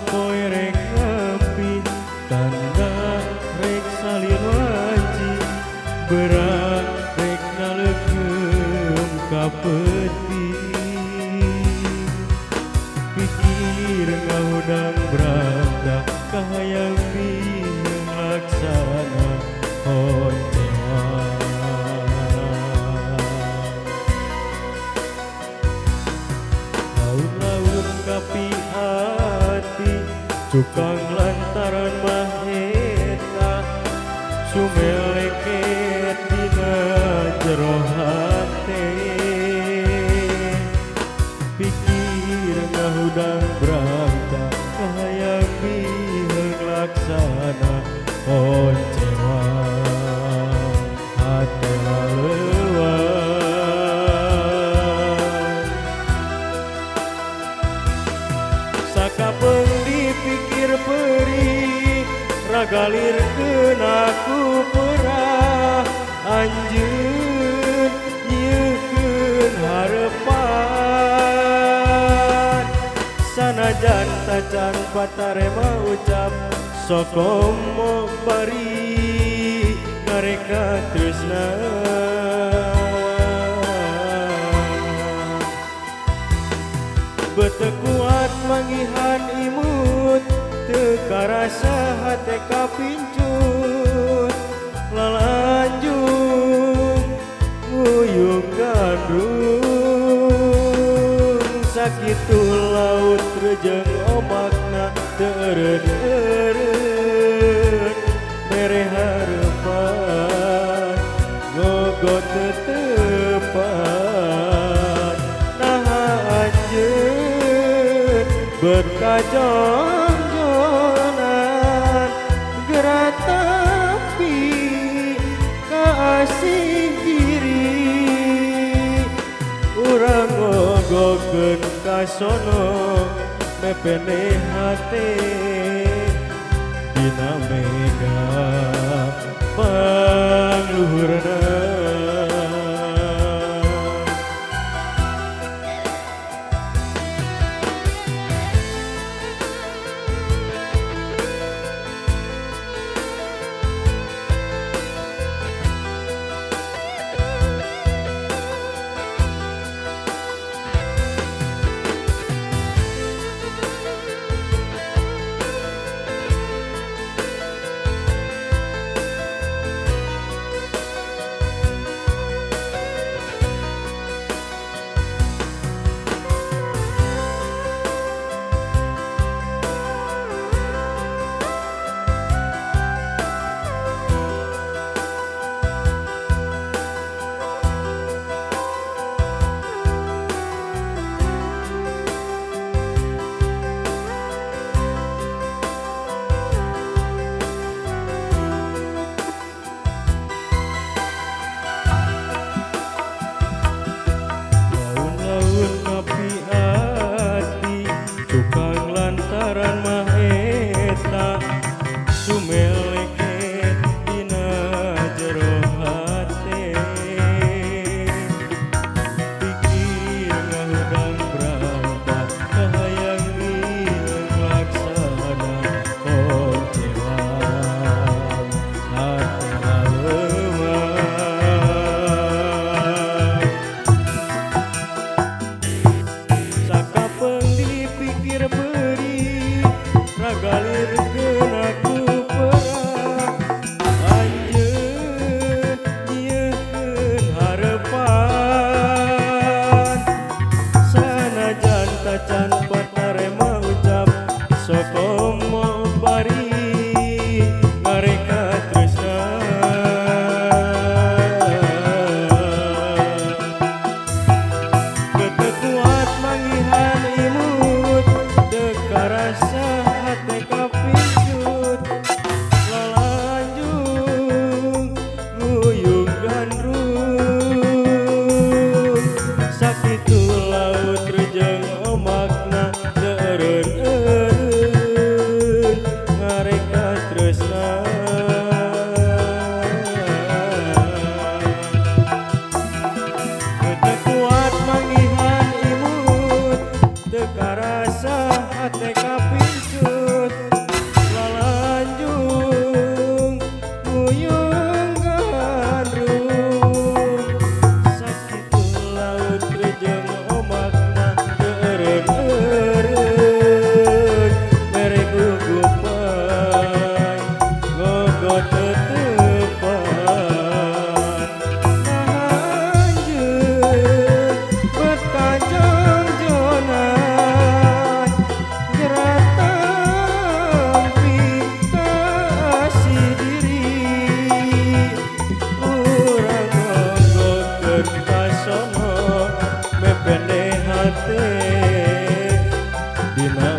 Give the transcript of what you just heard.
poe rek ngepi tanda rek salin wanci berat rek nalekeum ka peti pikir ngaudang beranda kahayang bingung laksana honcewa laun-laun kapi hati cukang lantaran maheta sumeleket dina jero hate pikir ngahudang berangka kahayang biheng laksana honcewa hate laleuan sakapeung dipikir perih ragalir aku perah anjeun nyiekeun harepan sanajan tacan patarema ucap sokomo bari ngareka tresna bete kuat mangihan imut teu karasa hate kapincut lalanjung nguyung gandrung sakitu laut rejeng ombakna teureun-eureun mere hareupan gogot tetepan naha anjeun berkajong-jongan gerak tapi kasih diri urang ngogokeun kasono mepene hate dina mega pangluhurna karasa hate kapincut hati dina